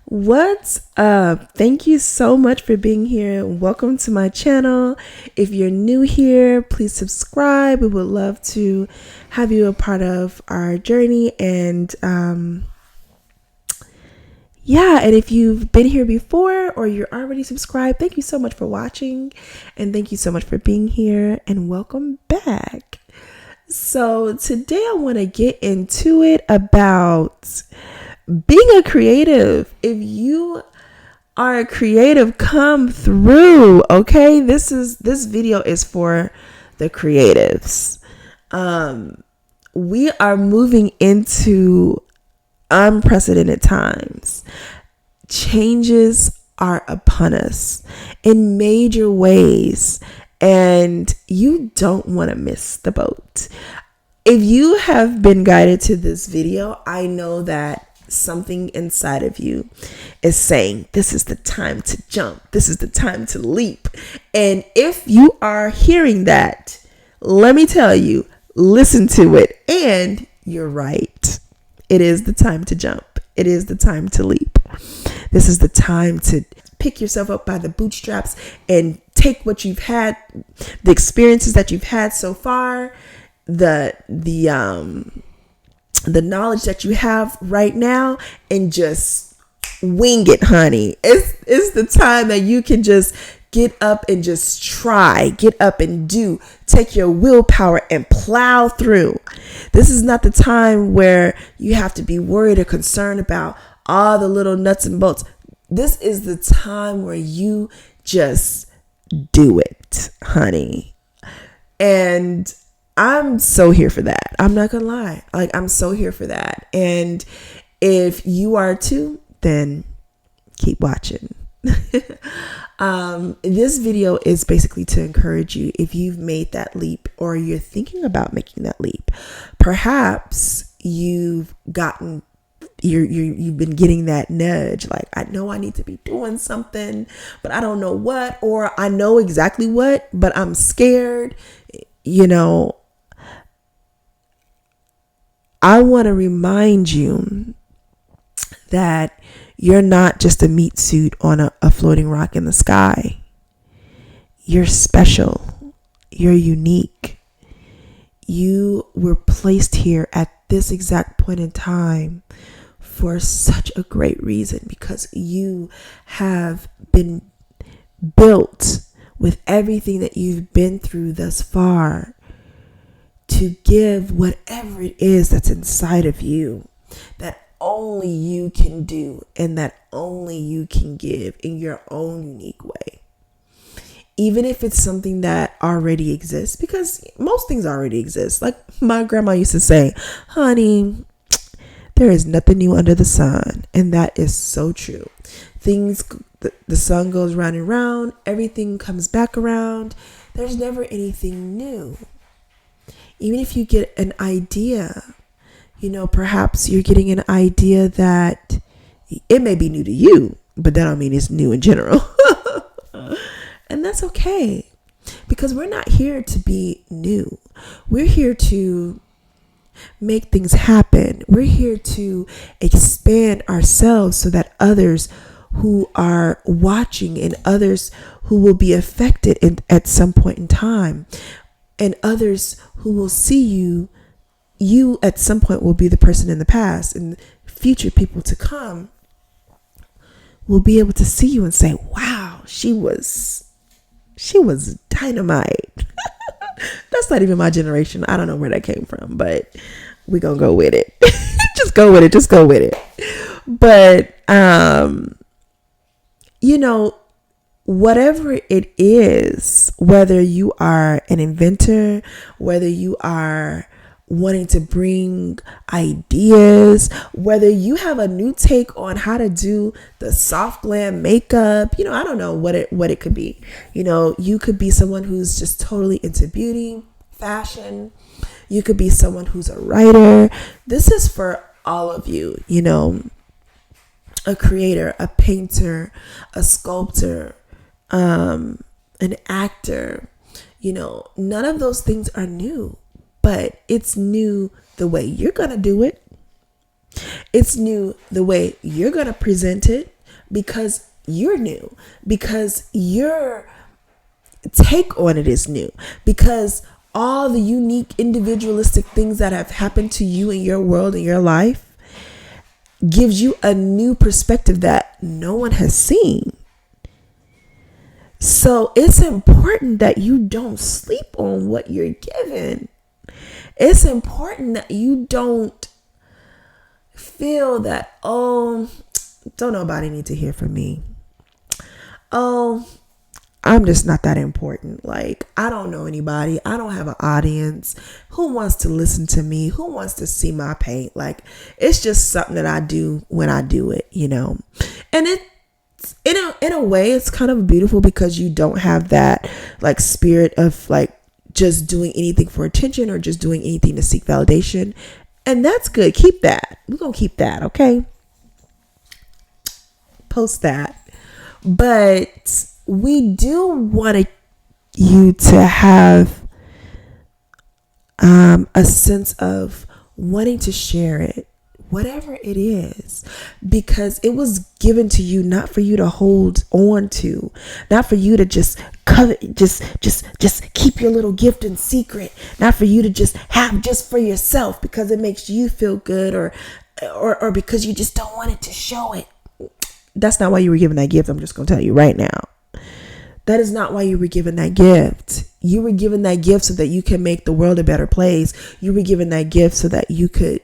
What's up? Thank you so much for being here. Welcome to my channel. If you're new here, please subscribe. We would love to have you a part of our journey. And and if you've been here before or you're already subscribed, thank you so much for watching. And thank you so much for being here and welcome back. So today I want to get into it about being a creative. If you are a creative, come through. Okay, this video is for the creatives. We are moving into unprecedented times. Changes are upon us in major ways, and you don't want to miss the boat. If you have been guided to this video, I know that something inside of you is saying, this is the time to jump. This is the time to leap. And if you are hearing that, let me tell you, listen to it. And you're right. It is the time to jump. It is the time to leap. This is the time to pick yourself up by the bootstraps and take what you've had, the experiences that you've had so far, the knowledge that you have right now, and just wing it, honey. It's the time that you can just get up and just try, get up and do, take your willpower and plow through. This is not the time where you have to be worried or concerned about all the little nuts and bolts. This is the time where you just do it, honey. And I'm so here for that. I'm not gonna lie. I'm so here for that. And if you are too, then keep watching. This video is basically to encourage you. If you've made that leap or you're thinking about making that leap, perhaps you've been getting that nudge. Like, I know I need to be doing something, but I don't know what, or I know exactly what, but I'm scared. I want to remind you that you're not just a meat suit on a floating rock in the sky. You're special. You're unique. You were placed here at this exact point in time for such a great reason, because you have been built with everything that you've been through thus far to give whatever it is that's inside of you that only you can do and that only you can give in your own unique way. Even if it's something that already exists, because most things already exist. Like my grandma used to say, honey, there is nothing new under the sun. And that is so true. The sun goes round and round. Everything comes back around. There's never anything new. Even if you get an idea, perhaps you're getting an idea that it may be new to you, but that don't mean it's new in general. And that's okay, because we're not here to be new. We're here to make things happen. We're here to expand ourselves so that others who are watching and others who will be affected at some point in time, and others who will see you at some point will be the person in the past, and future people to come will be able to see you and say, wow, she was dynamite. That's not even my generation. I don't know where that came from, but we're going to go with it. Just go with it. But, whatever it is, whether you are an inventor, whether you are wanting to bring ideas, whether you have a new take on how to do the soft glam makeup, I don't know what it could be. You could be someone who's just totally into beauty, fashion. You could be someone who's a writer. This is for all of you, a creator, a painter, a sculptor, an actor. None of those things are new, but it's new the way you're going to do it. It's new the way you're going to present it. because you're new, because your take on it is new, because all the unique individualistic things that have happened to you in your world, in your life, gives you a new perspective that no one has seen. So it's important that you don't sleep on what you're given. It's important that you don't feel that, oh, don't nobody need to hear from me. Oh, I'm just not that important. Like, I don't know anybody. I don't have an audience. Who wants to listen to me? Who wants to see my paint? Like, it's just something that I do when I do it, you know. And it's in a way, it's kind of beautiful because you don't have that like spirit of like just doing anything for attention or just doing anything to seek validation. And that's good. Keep that. We're going to keep that, okay? Post that. But we do want you to have a sense of wanting to share it, whatever it is, because it was given to you not for you to hold on to, not for you to just covet, just keep your little gift in secret, not for you to just have just for yourself because it makes you feel good or because you just don't want it to show it. That's not why you were given that gift. I'm just going to tell you right now. That is not why you were given that gift. You were given that gift so that you can make the world a better place. You were given that gift so that you could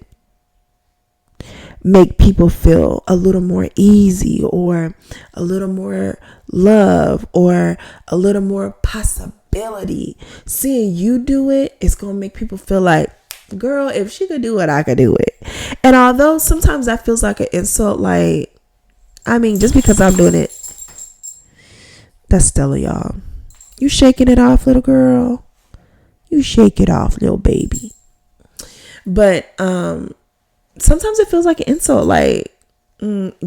make people feel a little more easy or a little more love or a little more possibility. Seeing you do it, it's going to make people feel like, girl, if she could do it, I could do it. And although sometimes that feels like an insult, like, I mean, just because I'm doing it, that's Stella, y'all. You shaking it off, little girl. You shake it off, little baby. But sometimes it feels like an insult. Like,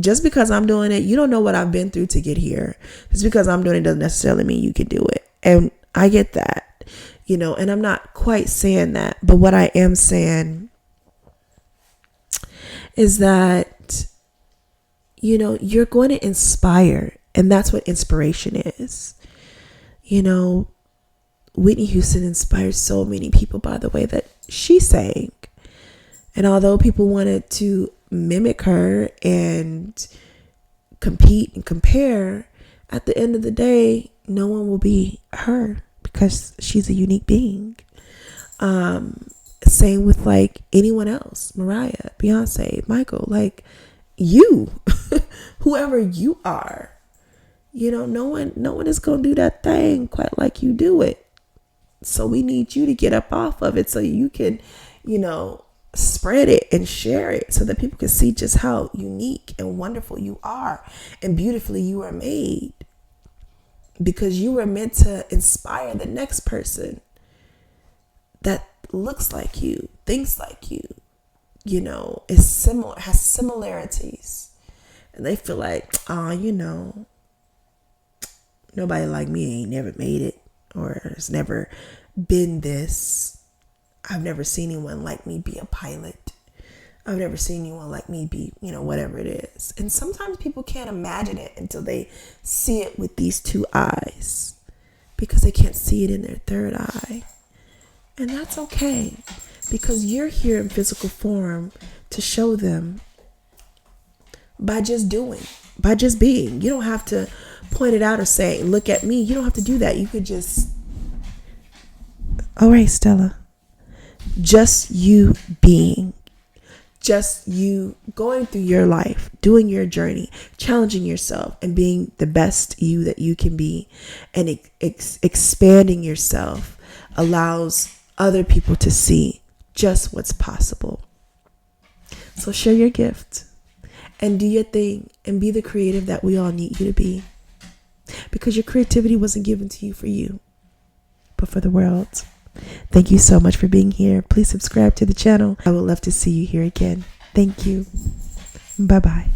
just because I'm doing it, you don't know what I've been through to get here. Just because I'm doing it doesn't necessarily mean you can do it. And I get that, you know, and I'm not quite saying that. But what I am saying is that, you know, you're going to inspire. And that's what inspiration is. You know, Whitney Houston inspired so many people by the way that she sang. And although people wanted to mimic her and compete and compare, at the end of the day, no one will be her because she's a unique being. Same with like anyone else, Mariah, Beyonce, Michael, like you, whoever you are. You know, no one is going to do that thing quite like you do it. So we need you to get up off of it so you can, you know, spread it and share it so that people can see just how unique and wonderful you are and beautifully you are made. Because you were meant to inspire the next person that looks like you, thinks like you know, is similar, has similarities. And they feel like, oh, you know, nobody like me ain't never made it or has never been this. I've never seen anyone like me be a pilot. I've never seen anyone like me be, you know, whatever it is. And sometimes people can't imagine it until they see it with these two eyes because they can't see it in their third eye. And that's okay because you're here in physical form to show them by just doing, by just being. You don't have to point it out or say, look at me. You don't have to do that. You could just, all right, Stella, just you being, just you going through your life, doing your journey, challenging yourself and being the best you that you can be, and expanding yourself allows other people to see just what's possible. So share your gift and do your thing and be the creative that we all need you to be. Because your creativity wasn't given to you for you, but for the world. Thank you so much for being here. Please subscribe to the channel. I would love to see you here again. Thank you. Bye-bye.